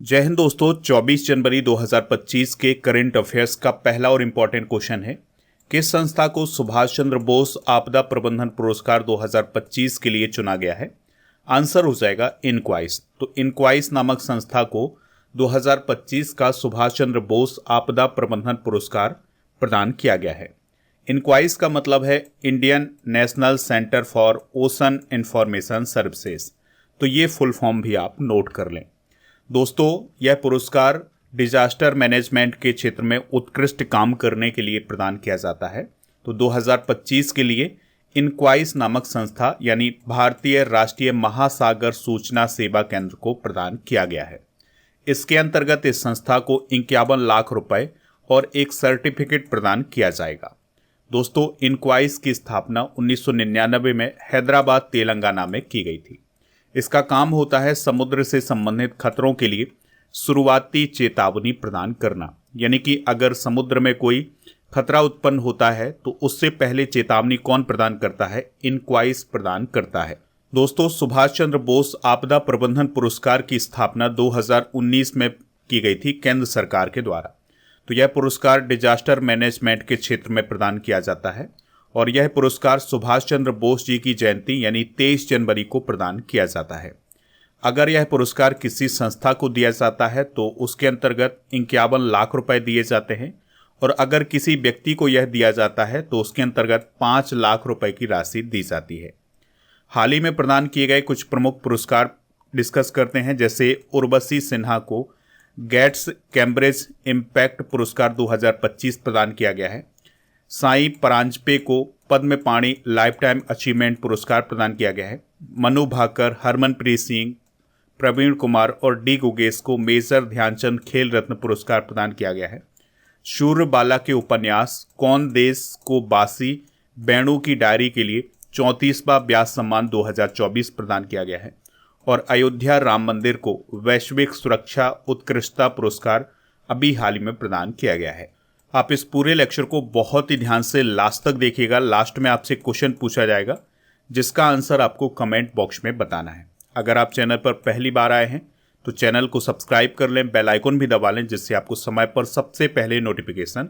जय हिंद दोस्तों। 24 जनवरी 2025 के करंट अफेयर्स का पहला और इम्पॉर्टेंट क्वेश्चन है, किस संस्था को सुभाष चंद्र बोस आपदा प्रबंधन पुरस्कार 2025 के लिए चुना गया है? आंसर हो जाएगा इनक्वाइस। तो इनक्वाइस नामक संस्था को 2025 का सुभाष चंद्र बोस आपदा प्रबंधन पुरस्कार प्रदान किया गया है। इनक्वाइस का मतलब है Indian national centre for ocean information services. तो ये फुल फॉर्म भी आप नोट कर लें। दोस्तों, यह पुरस्कार डिजास्टर मैनेजमेंट के क्षेत्र में उत्कृष्ट काम करने के लिए प्रदान किया जाता है। तो 2025 के लिए इनक्वाइस नामक संस्था यानी भारतीय राष्ट्रीय महासागर सूचना सेवा केंद्र को प्रदान किया गया है। इसके अंतर्गत इस संस्था को 51 लाख रुपए और एक सर्टिफिकेट प्रदान किया जाएगा। दोस्तों, इनक्वाइस की स्थापना 1999 में हैदराबाद तेलंगाना में की गई थी। इसका काम होता है समुद्र से संबंधित खतरों के लिए शुरुआती चेतावनी प्रदान करना, यानी कि अगर समुद्र में कोई खतरा उत्पन्न होता है तो उससे पहले चेतावनी कौन प्रदान करता है? इनक्वाइस प्रदान करता है। दोस्तों, सुभाष चंद्र बोस आपदा प्रबंधन पुरस्कार की स्थापना 2019 में की गई थी केंद्र सरकार के द्वारा। तो यह पुरस्कार डिजास्टर मैनेजमेंट के क्षेत्र में प्रदान किया जाता है और यह पुरस्कार सुभाष चंद्र बोस जी की जयंती यानी 23 जनवरी को प्रदान किया जाता है। अगर यह पुरस्कार किसी संस्था को दिया जाता है तो उसके अंतर्गत 51 लाख रुपए दिए जाते हैं और अगर किसी व्यक्ति को यह दिया जाता है तो उसके अंतर्गत 5 लाख रुपए की राशि दी जाती है। हाल ही में प्रदान किए गए कुछ प्रमुख पुरस्कार डिस्कस करते हैं, जैसे उर्वशी सिन्हा को गेट्स कैम्ब्रिज इम्पैक्ट पुरस्कार 2025 प्रदान किया गया है। साई परांजपे को पद्म पाणि लाइफ टाइम अचीवमेंट पुरस्कार प्रदान किया गया है। मनु भाकर, हरमनप्रीत सिंह, प्रवीण कुमार और डी गुगेश को मेजर ध्यानचंद खेल रत्न पुरस्कार प्रदान किया गया है। शूरबाला के उपन्यास कौन देश को बासी बेणु की डायरी के लिए 34वां व्यास सम्मान 2024 प्रदान किया गया है और अयोध्या राम मंदिर को वैश्विक सुरक्षा उत्कृष्टता पुरस्कार अभी हाल ही में प्रदान किया गया है। आप इस पूरे लेक्चर को बहुत ही ध्यान से लास्ट तक देखिएगा। लास्ट में आपसे क्वेश्चन पूछा जाएगा जिसका आंसर आपको कमेंट बॉक्स में बताना है। अगर आप चैनल पर पहली बार आए हैं तो चैनल को सब्सक्राइब कर लें, बेल आइकन भी दबा लें, जिससे आपको समय पर सबसे पहले नोटिफिकेशन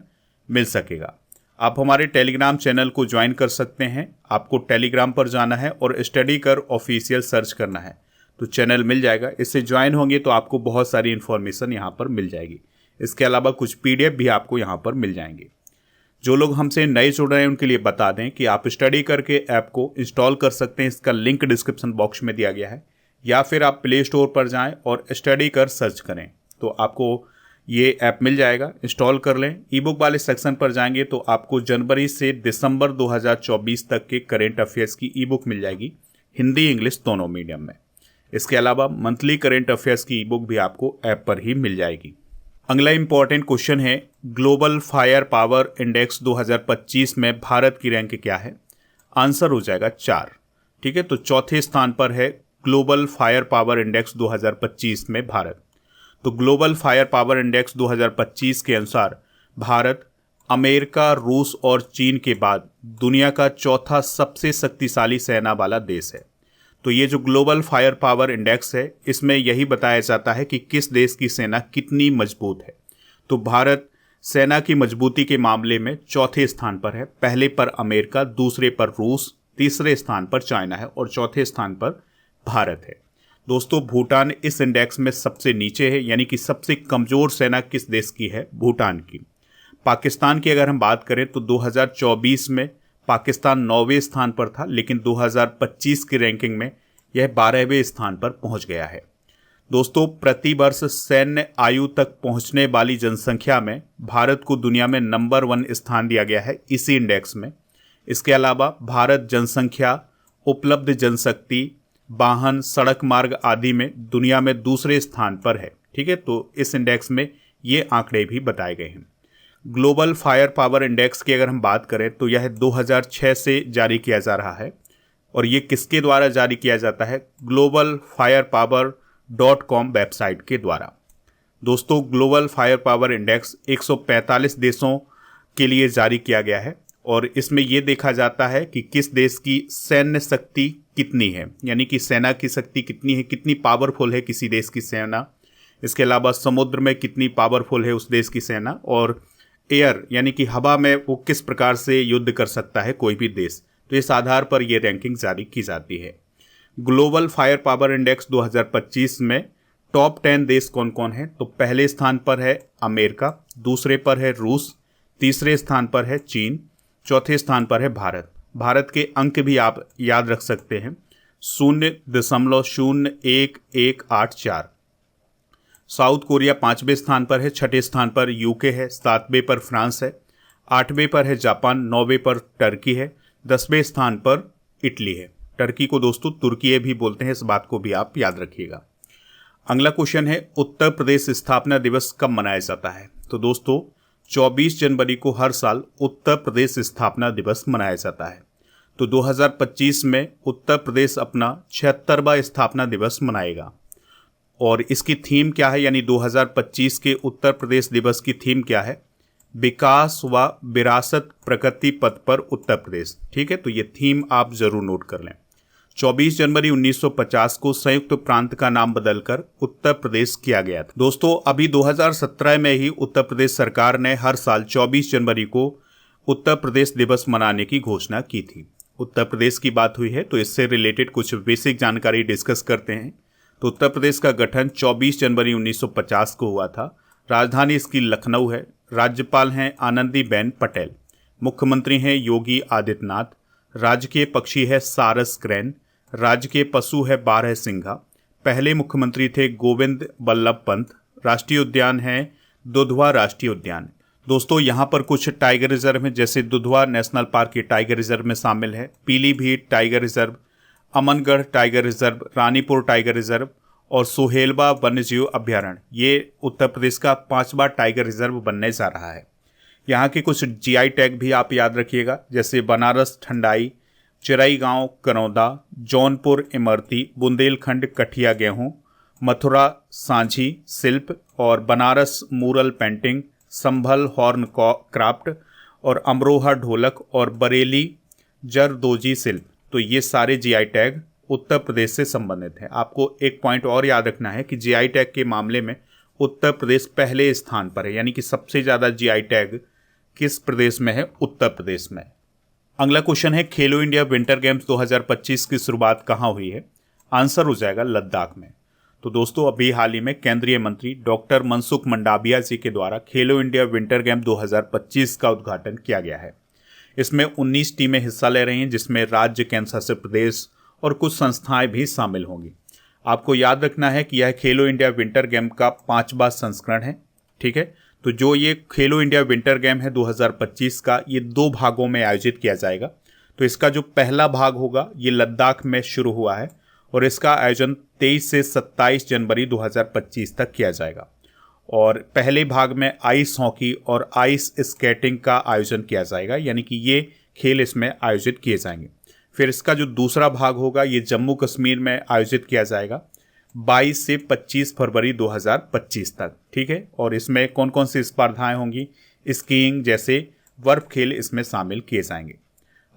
मिल सकेगा। आप हमारे टेलीग्राम चैनल को ज्वाइन कर सकते हैं। आपको टेलीग्राम पर जाना है और स्टडी कर ऑफिशियल सर्च करना है तो चैनल मिल जाएगा। इससे ज्वाइन होंगे तो आपको बहुत सारी इन्फॉर्मेशन यहाँ पर मिल जाएगी। इसके अलावा कुछ पीडीएफ भी आपको यहाँ पर मिल जाएंगे। जो लोग हमसे नए जुड़ रहे हैं उनके लिए बता दें कि आप स्टडी करके ऐप को इंस्टॉल कर सकते हैं। इसका लिंक डिस्क्रिप्शन बॉक्स में दिया गया है, या फिर आप प्ले स्टोर पर जाएं और स्टडी कर सर्च करें तो आपको ये ऐप मिल जाएगा। इंस्टॉल कर लें। ई बुक वाले सेक्शन पर जाएंगे तो आपको जनवरी से दिसंबर 2024 तक के करेंट अफेयर्स की ई बुक मिल जाएगी, हिंदी इंग्लिश दोनों मीडियम में। इसके अलावा मंथली करेंट अफेयर्स की ई बुक भी आपको ऐप पर ही मिल जाएगी। अगला इंपॉर्टेंट क्वेश्चन है, ग्लोबल फायर पावर इंडेक्स 2025 में भारत की रैंक क्या है? आंसर हो जाएगा 4। ठीक है, तो चौथे स्थान पर है ग्लोबल फायर पावर इंडेक्स 2025 में भारत। तो ग्लोबल फायर पावर इंडेक्स 2025 के अनुसार भारत अमेरिका, रूस और चीन के बाद दुनिया का चौथा सबसे शक्तिशाली सेना वाला देश है। तो ये जो ग्लोबल फायर पावर इंडेक्स है, इसमें यही बताया जाता है कि किस देश की सेना कितनी मजबूत है। तो भारत सेना की मजबूती के मामले में चौथे स्थान पर है। पहले पर अमेरिका, दूसरे पर रूस, तीसरे स्थान पर चाइना है और चौथे स्थान पर भारत है। दोस्तों, भूटान इस इंडेक्स में सबसे नीचे है, यानी कि सबसे कमजोर सेना किस देश की है? भूटान की। पाकिस्तान की अगर हम बात करें तो 2024 में पाकिस्तान 9वें स्थान पर था, लेकिन 2025 की रैंकिंग में यह 12वें स्थान पर पहुंच गया है। दोस्तों, प्रतिवर्ष सैन्य आयु तक पहुंचने वाली जनसंख्या में भारत को दुनिया में नंबर 1 स्थान दिया गया है इसी इंडेक्स में। इसके अलावा भारत जनसंख्या, उपलब्ध जनशक्ति, वाहन, सड़क मार्ग आदि में दुनिया में दूसरे स्थान पर है। ठीक है, तो इस इंडेक्स में ये आंकड़े भी बताए गए हैं। ग्लोबल फायर पावर इंडेक्स की अगर हम बात करें तो यह 2006 से जारी किया जा रहा है और ये किसके द्वारा जारी किया जाता है? globalfirepower.com वेबसाइट के द्वारा। दोस्तों, ग्लोबल फायर पावर इंडेक्स 145 देशों के लिए जारी किया गया है और इसमें यह देखा जाता है कि किस देश की सैन्य शक्ति कितनी है, यानी कि सेना की शक्ति कितनी है, कितनी पावरफुल है किसी देश की सेना। इसके अलावा समुद्र में कितनी पावरफुल है उस देश की सेना, और एयर यानी कि हवा में वो किस प्रकार से युद्ध कर सकता है कोई भी देश। तो इस आधार पर ये रैंकिंग जारी की जाती है। ग्लोबल फायर पावर इंडेक्स 2025 में टॉप 10 देश कौन कौन है? तो पहले स्थान पर है अमेरिका, दूसरे पर है रूस, तीसरे स्थान पर है चीन, चौथे स्थान पर है भारत। भारत के अंक भी आप याद रख सकते हैं, 0.01184। साउथ कोरिया 5वें स्थान पर है, छठे स्थान पर यूके है, 7वें पर फ्रांस है, 8वें पर है जापान, 9वें पर टर्की है, 10वें स्थान पर इटली है। टर्की को दोस्तों तुर्की भी बोलते हैं, इस बात को भी आप याद रखिएगा। अगला क्वेश्चन है, उत्तर प्रदेश स्थापना दिवस कब मनाया जाता है? तो दोस्तों 24 जनवरी को हर साल उत्तर प्रदेश स्थापना दिवस मनाया जाता है। तो 2025 में उत्तर प्रदेश अपना 76वां स्थापना दिवस मनाएगा। और इसकी थीम क्या है, यानी 2025 के उत्तर प्रदेश दिवस की थीम क्या है? विकास व विरासत प्रगति पथ पर उत्तर प्रदेश। ठीक है, तो ये थीम आप जरूर नोट कर लें। 24 जनवरी 1950 को संयुक्त प्रांत का नाम बदलकर उत्तर प्रदेश किया गया था। दोस्तों अभी 2017 में ही उत्तर प्रदेश सरकार ने हर साल 24 जनवरी को उत्तर प्रदेश दिवस मनाने की घोषणा की थी। उत्तर प्रदेश की बात हुई है तो इससे रिलेटेड कुछ बेसिक जानकारी डिस्कस करते हैं। तो उत्तर प्रदेश का गठन 24 जनवरी 1950 को हुआ था। राजधानी इसकी लखनऊ है। राज्यपाल हैं आनंदीबेन पटेल। मुख्यमंत्री हैं योगी आदित्यनाथ। राजकीय पक्षी है सारस क्रैन। राजकीय पशु है बारहसिंघा। पहले मुख्यमंत्री थे गोविंद बल्लभ पंत। राष्ट्रीय उद्यान है दुधवा राष्ट्रीय उद्यान। दोस्तों यहाँ पर कुछ टाइगर रिजर्व हैं, जैसे दुधवा नेशनल पार्क के टाइगर रिजर्व में शामिल है, Pilibhit tiger reserve, Amangarh tiger reserve, Ranipur tiger reserve और सोहेलवा वन्यजीव अभ्यारण्य। ये उत्तर प्रदेश का 5वां टाइगर रिजर्व बनने जा रहा है। यहाँ के कुछ जीआई टैग भी आप याद रखिएगा, जैसे बनारस ठंडाई, चिराईगांव करौंदा, जौनपुर इमरती, बुंदेलखंड कठिया गेहूँ, मथुरा सांझी शिल्प और बनारस मूरल पेंटिंग, संभल हॉर्न क्राफ्ट और अमरोहा ढोलक और बरेली जरदोजी शिल्प। तो ये सारे जीआई टैग उत्तर प्रदेश से संबंधित हैं। आपको एक पॉइंट और याद रखना है कि जीआई टैग के मामले में उत्तर प्रदेश पहले स्थान पर है, यानी कि सबसे ज़्यादा जीआई टैग किस प्रदेश में है? उत्तर प्रदेश में। अगला क्वेश्चन है, खेलो इंडिया विंटर गेम्स 2025 की शुरुआत कहाँ हुई है? आंसर हो जाएगा लद्दाख में। तो दोस्तों अभी हाल ही में केंद्रीय मंत्री डॉक्टर मनसुख मंडाविया जी के द्वारा खेलो इंडिया विंटर गेम 2025 का उद्घाटन किया गया है। इसमें 19 टीमें हिस्सा ले रही हैं, जिसमें राज्य, केंद्र शासित प्रदेश और कुछ संस्थाएं भी शामिल होंगी। आपको याद रखना है कि यह खेलो इंडिया विंटर गेम का 5वां संस्करण है। ठीक है, तो जो ये खेलो इंडिया विंटर गेम है 2025 का, ये 2 भागों में आयोजित किया जाएगा। तो इसका जो पहला भाग होगा ये लद्दाख में शुरू हुआ है और इसका आयोजन 23 से 27 जनवरी 2025 तक किया जाएगा। और पहले भाग में आइस हॉकी और आइस स्केटिंग का आयोजन किया जाएगा, यानी कि ये खेल इसमें आयोजित किए जाएंगे। फिर इसका जो दूसरा भाग होगा ये जम्मू कश्मीर में आयोजित किया जाएगा 22 से 25 फरवरी 2025 तक। ठीक है, और इसमें कौन कौन सी स्पर्धाएं होंगी? स्कीइंग जैसे बर्फ खेल इसमें शामिल किए जाएंगे।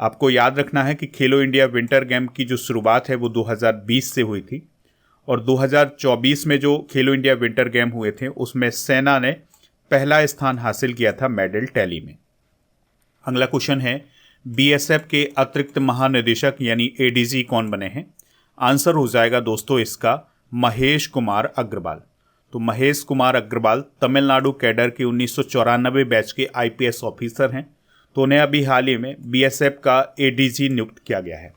आपको याद रखना है कि खेलो इंडिया विंटर गेम की जो शुरुआत है वो 2020 से हुई थी और 2024 में जो खेलो इंडिया विंटर गेम हुए थे उसमें सेना ने पहला स्थान हासिल किया था मेडल टैली में। अगला क्वेश्चन है, बीएसएफ के अतिरिक्त महानिदेशक यानी एडीजी कौन बने हैं? आंसर हो जाएगा दोस्तों इसका महेश कुमार अग्रवाल। तो महेश कुमार अग्रवाल तमिलनाडु कैडर के 1994 बैच के आईपीएस ऑफिसर हैं। तो उन्हें अभी हाल ही में बीएसएफ का एडीजी नियुक्त किया गया है।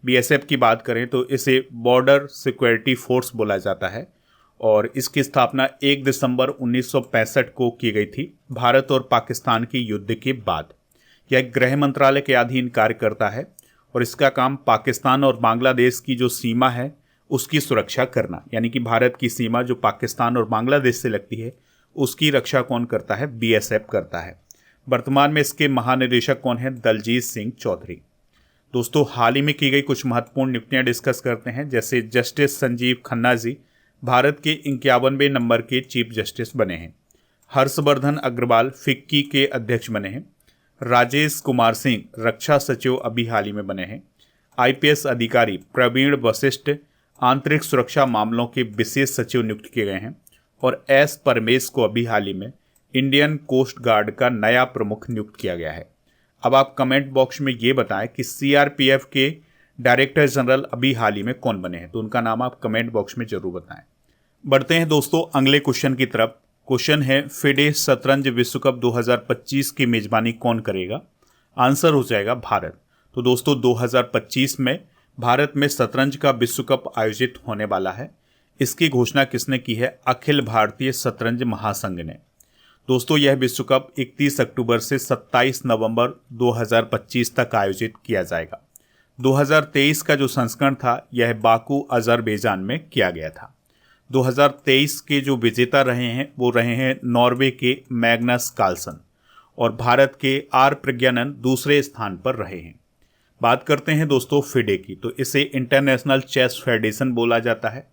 बीएसएफ की बात करें तो इसे बॉर्डर सिक्योरिटी फोर्स बोला जाता है और इसकी स्थापना 1 दिसंबर 1965 को की गई थी, भारत और पाकिस्तान के युद्ध के बाद। यह गृह मंत्रालय के अधीन कार्य करता है और इसका काम पाकिस्तान और बांग्लादेश की जो सीमा है उसकी सुरक्षा करना, यानी कि भारत की सीमा जो पाकिस्तान और बांग्लादेश से लगती है उसकी रक्षा कौन करता है? बीएसएफ करता है। वर्तमान में इसके महानिदेशक कौन है? दलजीत सिंह चौधरी। दोस्तों हाल ही में की गई कुछ महत्वपूर्ण नियुक्तियां डिस्कस करते हैं, जैसे जस्टिस संजीव खन्ना जी भारत के 51वें नंबर के चीफ जस्टिस बने हैं। हर्षवर्धन अग्रवाल फिक्की के अध्यक्ष बने हैं। राजेश कुमार सिंह रक्षा सचिव अभी हाल ही में बने हैं। आईपीएस अधिकारी प्रवीण वशिष्ठ आंतरिक सुरक्षा मामलों के विशेष सचिव नियुक्त किए गए हैं और एस परमेश को अभी हाल ही में इंडियन कोस्ट गार्ड का नया प्रमुख नियुक्त किया गया है। अब आप कमेंट बॉक्स में ये बताएं कि सीआरपीएफ के डायरेक्टर जनरल अभी हाल ही में कौन बने हैं, तो उनका नाम आप कमेंट बॉक्स में जरूर बताएं। बढ़ते हैं दोस्तों अगले क्वेश्चन की तरफ। क्वेश्चन है फिडे शतरंज विश्व कप 2025 की मेजबानी कौन करेगा? आंसर हो जाएगा भारत। तो दोस्तों 2025 में भारत में शतरंज का विश्व कप आयोजित होने वाला है। इसकी घोषणा किसने की है? अखिल भारतीय शतरंज महासंघ ने। दोस्तों यह विश्व कप 31 अक्टूबर से 27 नवंबर 2025 तक आयोजित किया जाएगा। 2023 का जो संस्करण था यह बाकू अजरबैजान में किया गया था। 2023 के जो विजेता रहे हैं वो रहे हैं नॉर्वे के मैग्नस कार्लसन और भारत के आर प्रज्ञानंद दूसरे स्थान पर रहे हैं। बात करते हैं दोस्तों फिडे की, तो इसे इंटरनेशनल चेस फेडरेशन बोला जाता है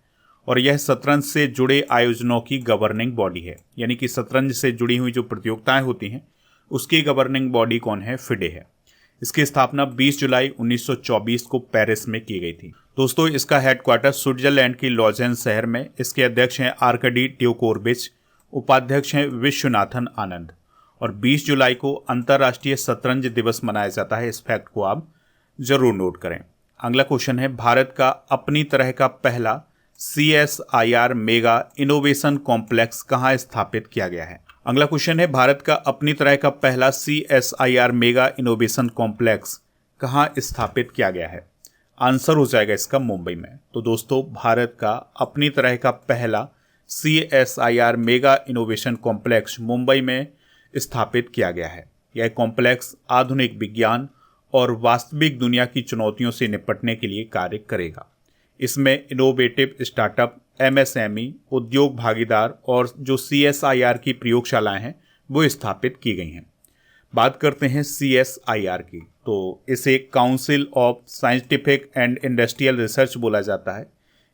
और यह शतरंज से जुड़े आयोजनों की गवर्निंग बॉडी है। यानी कि शतरंज से जुड़ी हुई जो प्रतियोगिताएं होती हैं उसकी गवर्निंग बॉडी कौन है? फिडे है। इसकी स्थापना 20 जुलाई 1924 को पेरिस में की गई थी। दोस्तों इसका हेडक्वार्टर स्विट्जरलैंड की लॉजेन शहर में। इसके अध्यक्ष हैं आर्कडी ड्यूकोर्बिच, उपाध्यक्ष हैं विश्वनाथन आनंद। और 20 जुलाई को अंतर्राष्ट्रीय शतरंज दिवस मनाया जाता है। इस फैक्ट को आप जरूर नोट करें। अगला क्वेश्चन है भारत का अपनी तरह का पहला CSIR मेगा इनोवेशन कॉम्प्लेक्स कहाँ स्थापित किया गया है? अगला क्वेश्चन है भारत का अपनी तरह का पहला CSIR मेगा इनोवेशन कॉम्प्लेक्स कहाँ स्थापित किया गया है? आंसर हो जाएगा इसका मुंबई में। तो दोस्तों भारत का अपनी तरह का पहला CSIR mega innovation complex Mumbai में स्थापित किया गया है। यह कॉम्प्लेक्स आधुनिक विज्ञान और वास्तविक दुनिया की चुनौतियों से निपटने के लिए कार्य करेगा। इसमें इनोवेटिव स्टार्टअप, MSME, उद्योग भागीदार और जो CSIR की प्रयोगशालाएं हैं वो स्थापित की गई हैं। बात करते हैं CSIR की, तो इसे council of scientific and industrial research बोला जाता है।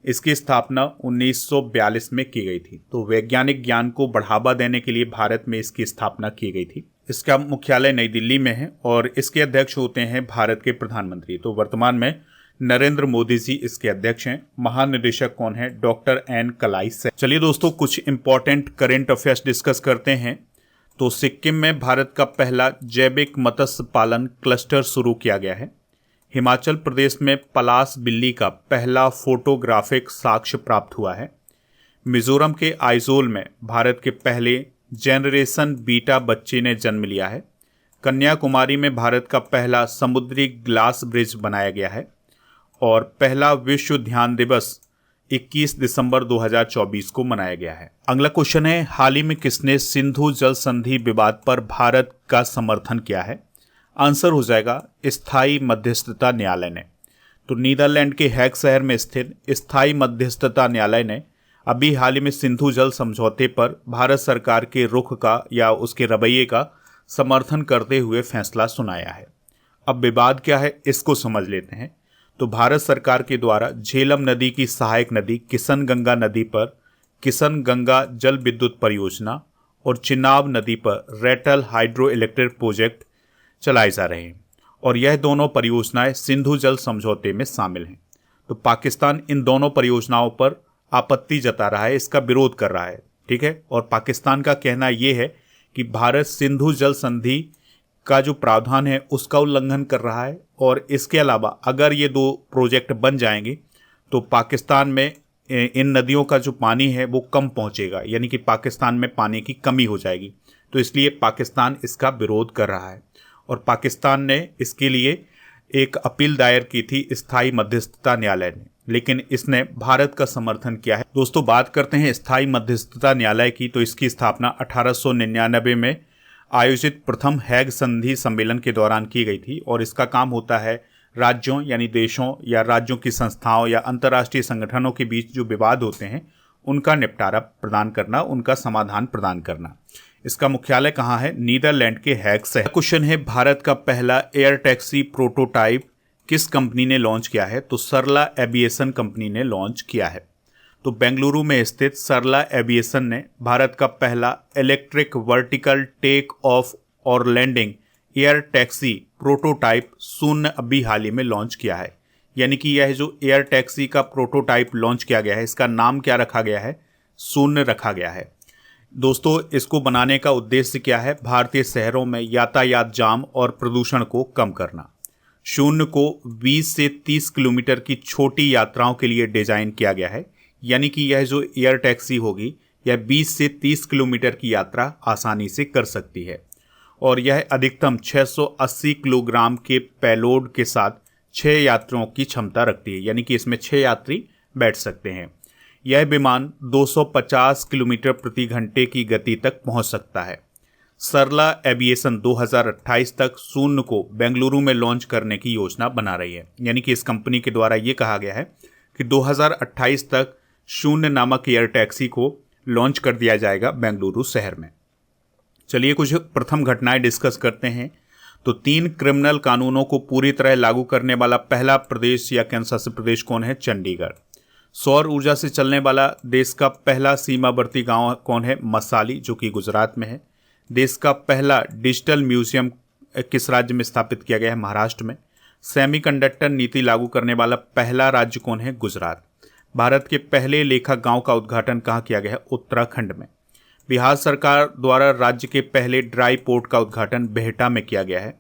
इसकी स्थापना 1942 में की गई थी। तो वैज्ञानिक ज्ञान को बढ़ावा देने के लिए भारत में इसकी स्थापना की गई थी। इसका मुख्यालय नई दिल्ली में है और इसके अध्यक्ष होते हैं भारत के प्रधानमंत्री। तो वर्तमान में नरेंद्र मोदी जी इसके अध्यक्ष हैं। महानिदेशक कौन है? डॉक्टर एन कलाई से। चलिए दोस्तों कुछ इंपॉर्टेंट करेंट अफेयर्स डिस्कस करते हैं। तो सिक्किम में भारत का पहला जैविक मत्स्य पालन क्लस्टर शुरू किया गया है। हिमाचल प्रदेश में पलाश बिल्ली का पहला फोटोग्राफिक साक्ष्य प्राप्त हुआ है। मिजोरम के आइजोल में भारत के पहले जेनरेशन बीटा बच्चे ने जन्म लिया है। कन्याकुमारी में भारत का पहला समुद्री ग्लास ब्रिज बनाया गया है और पहला विश्व ध्यान दिवस 21 दिसंबर 2024 को मनाया गया है। अगला क्वेश्चन है हाल ही में किसने सिंधु जल संधि विवाद पर भारत का समर्थन किया है? आंसर हो जाएगा स्थायी मध्यस्थता न्यायालय ने। तो नीदरलैंड के हैग शहर में स्थित स्थायी मध्यस्थता न्यायालय ने अभी हाल ही में सिंधु जल समझौते पर भारत सरकार के रुख का या उसके रवैये का समर्थन करते हुए फैसला सुनाया है। अब विवाद क्या है इसको समझ लेते हैं। तो भारत सरकार के द्वारा झेलम नदी की सहायक नदी किशन गंगा नदी पर किशन गंगा जल विद्युत परियोजना और चिनाब नदी पर रेटल हाइड्रो इलेक्ट्रिक प्रोजेक्ट चलाए जा रहे हैं और यह दोनों परियोजनाएं सिंधु जल समझौते में शामिल हैं। तो पाकिस्तान इन दोनों परियोजनाओं पर आपत्ति जता रहा है, इसका विरोध कर रहा है, ठीक है। और पाकिस्तान का कहना यह है कि भारत सिंधु जल संधि का जो प्रावधान है उसका उल्लंघन कर रहा है और इसके अलावा अगर ये दो प्रोजेक्ट बन जाएंगे तो पाकिस्तान में इन नदियों का जो पानी है वो कम पहुंचेगा, यानी कि पाकिस्तान में पानी की कमी हो जाएगी। तो इसलिए पाकिस्तान इसका विरोध कर रहा है और पाकिस्तान ने इसके लिए एक अपील दायर की थी स्थायी मध्यस्थता न्यायालय ने, लेकिन इसने भारत का समर्थन किया है। दोस्तों बात करते हैं स्थायी मध्यस्थता न्यायालय की। तो इसकी स्थापना 1899 में आयोजित प्रथम हैग संधि सम्मेलन के दौरान की गई थी और इसका काम होता है राज्यों यानी देशों या राज्यों की संस्थाओं या अंतर्राष्ट्रीय संगठनों के बीच जो विवाद होते हैं उनका निपटारा प्रदान करना, उनका समाधान प्रदान करना। इसका मुख्यालय कहाँ है? नीदरलैंड के हैग शहर। क्वेश्चन है भारत का पहला एयर टैक्सी प्रोटोटाइप किस कंपनी ने लॉन्च किया है? तो सरला एविएशन कंपनी ने लॉन्च किया है। तो बेंगलुरु में स्थित सरला एविएशन ने भारत का पहला इलेक्ट्रिक वर्टिकल टेक ऑफ और लैंडिंग एयर टैक्सी प्रोटोटाइप शून्य अभी हाल ही में लॉन्च किया है। यानी कि यह जो एयर टैक्सी का प्रोटोटाइप लॉन्च किया गया है इसका नाम क्या रखा गया है? शून्य रखा गया है। दोस्तों, इसको बनाने का उद्देश्य क्या है? भारतीय शहरों में यातायात जाम और प्रदूषण को कम करना। शून्य को 20 से 30 किलोमीटर की छोटी यात्राओं के लिए डिजाइन किया गया है, यानी कि यह जो एयर टैक्सी होगी यह 20 से 30 किलोमीटर की यात्रा आसानी से कर सकती है और यह अधिकतम 680 किलोग्राम के पेलोड के साथ 6 यात्रियों की क्षमता रखती है, यानी कि इसमें 6 यात्री बैठ सकते हैं। यह विमान 250 किलोमीटर प्रति घंटे की गति तक पहुंच सकता है। सरला एविएशन 2028 तक शून्य को बेंगलुरु में लॉन्च करने की योजना बना रही है, यानी कि इस कंपनी के द्वारा ये कहा गया है कि 2028 तक शून्य नामक एयर टैक्सी को लॉन्च कर दिया जाएगा बेंगलुरु शहर में। चलिए कुछ प्रथम घटनाएं डिस्कस करते हैं। तो 3 क्रिमिनल कानूनों को पूरी तरह लागू करने वाला पहला प्रदेश या केंद्र शासित प्रदेश कौन है? चंडीगढ़। सौर ऊर्जा से चलने वाला देश का पहला सीमावर्ती गांव कौन है? मसाली, जो कि गुजरात में है। देश का पहला डिजिटल म्यूजियम किस राज्य में स्थापित किया गया है? महाराष्ट्र में। सेमीकंडक्टर नीति लागू करने वाला पहला राज्य कौन है? गुजरात। भारत के पहले लेखा गांव का उद्घाटन कहाँ किया गया है? उत्तराखंड में। बिहार सरकार द्वारा राज्य के पहले ड्राई पोर्ट का उद्घाटन बेहटा में किया गया है।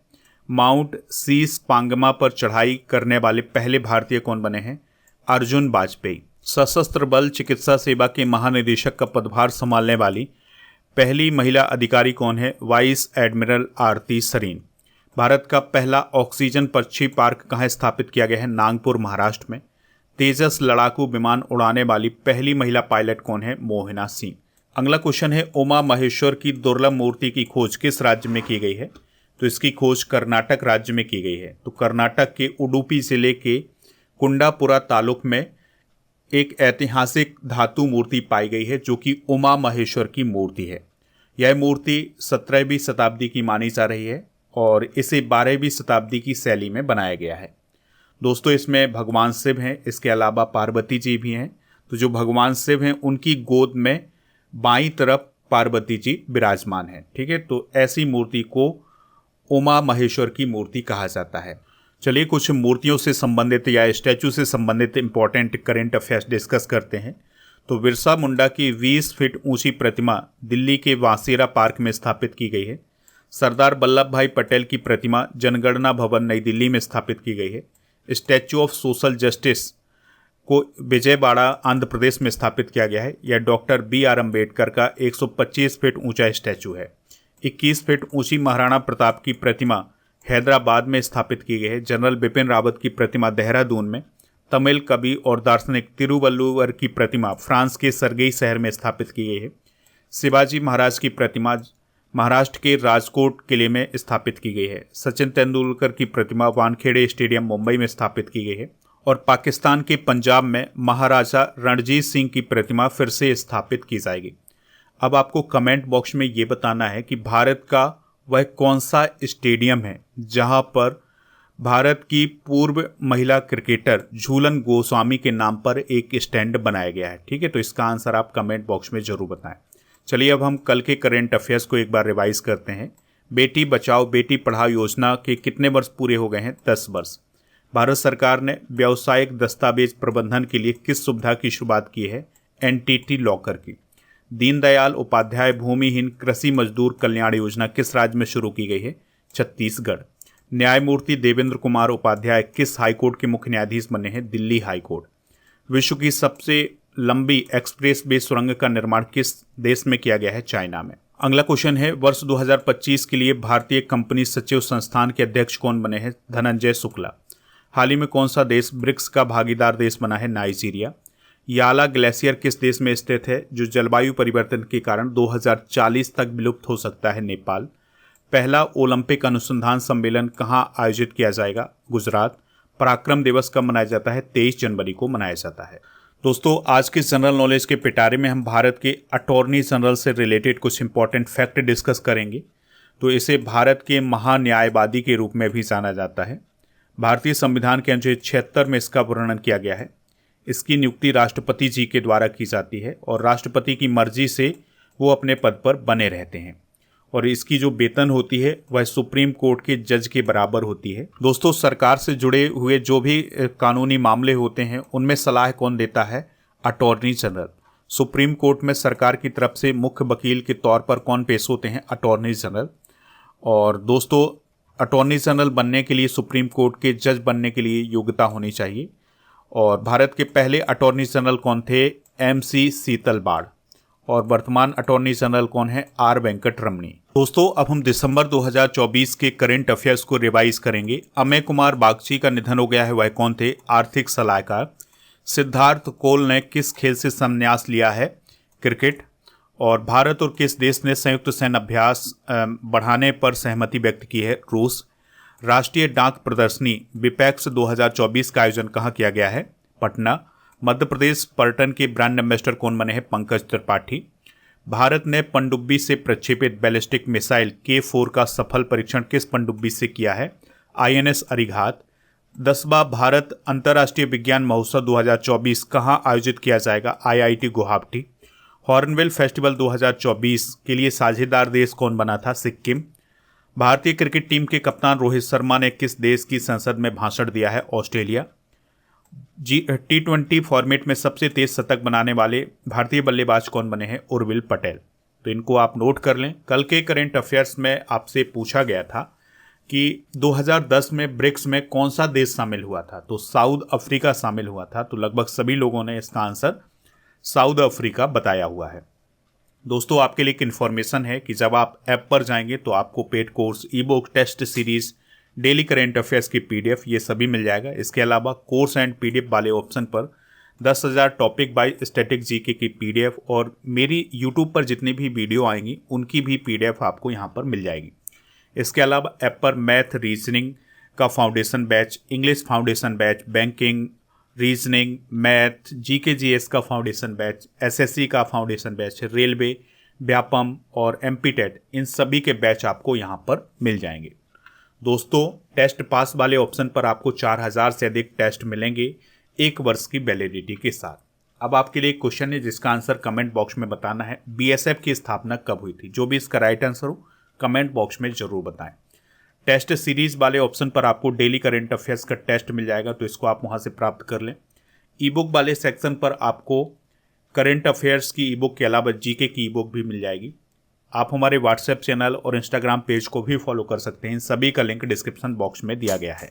माउंट शीश पांगमा पर चढ़ाई करने वाले पहले भारतीय कौन बने हैं? अर्जुन वाजपेयी। सशस्त्र बल चिकित्सा सेवा के महानिदेशक का पदभार संभालने वाली पहली महिला अधिकारी कौन है? वाइस एडमिरल आरती सरीन। भारत का पहला ऑक्सीजन पक्षी पार्क कहाँ स्थापित किया गया है? नागपुर, महाराष्ट्र में। तेजस लड़ाकू विमान उड़ाने वाली पहली महिला पायलट कौन है? मोहिना सिंह। अगला क्वेश्चन है, उमा महेश्वर की दुर्लभ मूर्ति की खोज किस राज्य में की गई है? तो इसकी खोज कर्नाटक राज्य में की गई है। तो कर्नाटक के उडुपी जिले के कुंडापुरा तालुक में एक ऐतिहासिक धातु मूर्ति पाई गई है जो कि उमा महेश्वर की मूर्ति है। यह मूर्ति 17वीं शताब्दी की मानी जा रही है और इसे 12वीं शताब्दी की शैली में बनाया गया है। दोस्तों, इसमें भगवान शिव हैं, इसके अलावा पार्वती जी भी हैं। तो जो भगवान शिव हैं उनकी गोद में बाईं तरफ पार्वती जी विराजमान हैं। ठीक है, तो ऐसी मूर्ति को उमा महेश्वर की मूर्ति कहा जाता है। चलिए कुछ मूर्तियों से संबंधित या स्टैचू से संबंधित इंपॉर्टेंट करंट अफेयर्स डिस्कस करते हैं। तो बिरसा मुंडा की 20 फीट ऊंची प्रतिमा दिल्ली के वासेरा पार्क में स्थापित की गई है। सरदार वल्लभ भाई पटेल की प्रतिमा जनगणना भवन नई दिल्ली में स्थापित की गई है। स्टैचू ऑफ सोशल जस्टिस को विजयवाड़ा आंध्र प्रदेश में स्थापित किया गया है। यह डॉक्टर BR अम्बेडकर का 125 फीट ऊंचा स्टैचू है। 21 फीट ऊंची महाराणा प्रताप की प्रतिमा हैदराबाद में स्थापित की गई है। जनरल बिपिन रावत की प्रतिमा देहरादून में। तमिल कवि और दार्शनिक तिरुवल्लुवर की प्रतिमा फ्रांस के सरगई शहर में स्थापित की गई है। शिवाजी महाराज की प्रतिमा महाराष्ट्र के राजकोट किले में स्थापित की गई है। सचिन तेंदुलकर की प्रतिमा वानखेड़े स्टेडियम मुंबई में स्थापित की गई है। और पाकिस्तान के पंजाब में महाराजा रणजीत सिंह की प्रतिमा फिर से स्थापित की जाएगी। अब आपको कमेंट बॉक्स में ये बताना है कि भारत का वह कौन सा स्टेडियम है जहां पर भारत की पूर्व महिला क्रिकेटर झूलन गोस्वामी के नाम पर एक स्टैंड बनाया गया है। ठीक है, तो इसका आंसर आप कमेंट बॉक्स में जरूर बताएं। चलिए अब हम कल के करेंट अफेयर्स को एक बार रिवाइज करते हैं। बेटी बचाओ बेटी पढ़ाओ योजना के कितने वर्ष पूरे हो गए हैं? 10 वर्ष। भारत सरकार ने व्यावसायिक दस्तावेज प्रबंधन के लिए किस सुविधा की शुरुआत की है? एनटीटी लॉकर की। दीनदयाल उपाध्याय भूमिहीन कृषि मजदूर कल्याण योजना किस राज्य में शुरू की गई है? छत्तीसगढ़। न्यायमूर्ति देवेंद्र कुमार उपाध्याय किस हाईकोर्ट के मुख्य न्यायाधीश बने हैं? दिल्ली हाईकोर्ट। विश्व की सबसे लंबी एक्सप्रेस वे सुरंग का निर्माण किस देश में किया गया है? चाइना में। अगला क्वेश्चन है, वर्ष 2025 के लिए भारतीय कंपनी सचिव संस्थान के अध्यक्ष कौन बने हैं? धनंजय शुक्ला। हाल ही में कौन सा देश ब्रिक्स का भागीदार देश बना है? नाइजीरिया। याला ग्लेशियर किस देश में स्थित है जो जलवायु परिवर्तन के कारण 2040 तक विलुप्त हो सकता है? नेपाल। पहला ओलंपिक अनुसंधान सम्मेलन कहाँ आयोजित किया जाएगा? गुजरात। पराक्रम दिवस कब मनाया जाता है? 23 जनवरी को मनाया जाता है। दोस्तों, आज के जनरल नॉलेज के पिटारे में हम भारत के अटॉर्नी जनरल से रिलेटेड कुछ इंपॉर्टेंट फैक्ट डिस्कस करेंगे। तो इसे भारत के महान्यायवादी के रूप में भी जाना जाता है। भारतीय संविधान के अनुच्छेद 76 में इसका वर्णन किया गया है। इसकी नियुक्ति राष्ट्रपति जी के द्वारा की जाती है और राष्ट्रपति की मर्जी से वो अपने पद पर बने रहते हैं और इसकी जो वेतन होती है वह सुप्रीम कोर्ट के जज के बराबर होती है। दोस्तों, सरकार से जुड़े हुए जो भी कानूनी मामले होते हैं उनमें सलाह कौन देता है? Attorney general. सुप्रीम कोर्ट में सरकार की तरफ से मुख्य वकील के तौर पर कौन पेश होते हैं? Attorney general. और दोस्तों, अटॉर्नी जनरल बनने के लिए सुप्रीम कोर्ट के जज बनने के लिए योग्यता होनी चाहिए। और भारत के पहले अटॉर्नी जनरल कौन थे? MC सीतलबाड़। और वर्तमान अटॉर्नी जनरल कौन है? R वेंकट रमणी। दोस्तों, अब हम दिसंबर 2024 के करंट अफेयर्स को रिवाइज करेंगे। अमेय कुमार बागची का निधन हो गया है, वह कौन थे? आर्थिक सलाहकार। सिद्धार्थ कौल ने किस खेल से संन्यास लिया है? क्रिकेट। और भारत और किस देश ने संयुक्त सैन्य अभ्यास बढ़ाने पर सहमति व्यक्त की है? रूस। राष्ट्रीय डाक प्रदर्शनी विपैक्स 2024 का आयोजन कहाँ किया गया है? पटना। मध्य प्रदेश पर्यटन के ब्रांड एम्बेसडर कौन बने हैं? पंकज त्रिपाठी। भारत ने पनडुब्बी से प्रक्षेपित बैलिस्टिक मिसाइल K4 का सफल परीक्षण किस पनडुब्बी से किया है? INS अरिघात। 10वां भारत अंतर्राष्ट्रीय विज्ञान महोत्सव 2024 कहाँ आयोजित किया जाएगा? IIT गुवाहाटी। हॉर्नबिल फेस्टिवल 2024 के लिए साझेदार देश कौन बना था? सिक्किम। भारतीय क्रिकेट टीम के कप्तान रोहित शर्मा ने किस देश की संसद में भाषण दिया है? ऑस्ट्रेलिया। T20 फॉर्मेट में सबसे तेज शतक बनाने वाले भारतीय बल्लेबाज कौन बने हैं? उर्विल पटेल। तो इनको आप नोट कर लें। कल के करंट अफेयर्स में आपसे पूछा गया था कि 2010 में ब्रिक्स में कौन सा देश शामिल हुआ था? तो साउथ अफ्रीका शामिल हुआ था। तो लगभग सभी लोगों ने इसका आंसर साउथ अफ्रीका बताया हुआ है। दोस्तों, आपके लिए एक इन्फॉर्मेशन है कि जब आप ऐप पर जाएंगे तो आपको paid course, e book, test series, daily current affairs की PDF ये सभी मिल जाएगा। इसके अलावा कोर्स एंड PDF वाले ऑप्शन पर 10,000 टॉपिक बाय स्टैटिक GK की PDF और मेरी YouTube पर जितनी भी वीडियो आएंगी उनकी भी PDF आपको यहाँ पर मिल जाएगी। इसके अलावा ऐप पर मैथ, रीजनिंग का foundation batch, English foundation batch, banking, reasoning, math, GK GS का फाउंडेशन बैच, SSC का फाउंडेशन बैच, रेलवे, व्यापम और MPTET, इन सभी के बैच आपको यहाँ पर मिल जाएंगे। दोस्तों, टेस्ट पास वाले ऑप्शन पर आपको 4000 से अधिक टेस्ट मिलेंगे 1 वर्ष की वैलिडिटी के साथ। अब आपके लिए एक क्वेश्चन है जिसका आंसर कमेंट बॉक्स में बताना है। BSF की स्थापना कब हुई थी? जो भी इसका राइट आंसर हो कमेंट बॉक्स में जरूर बताएं। टेस्ट सीरीज वाले ऑप्शन पर आपको डेली करंट अफेयर्स का टेस्ट मिल जाएगा, तो इसको आप वहां से प्राप्त कर लें। ई बुक वाले सेक्शन पर आपको करंट अफेयर्स की ई बुक के अलावा GK की ई बुक भी मिल जाएगी। आप हमारे व्हाट्सएप चैनल और इंस्टाग्राम पेज को भी फॉलो कर सकते हैं। इन सभी का लिंक डिस्क्रिप्शन बॉक्स में दिया गया है।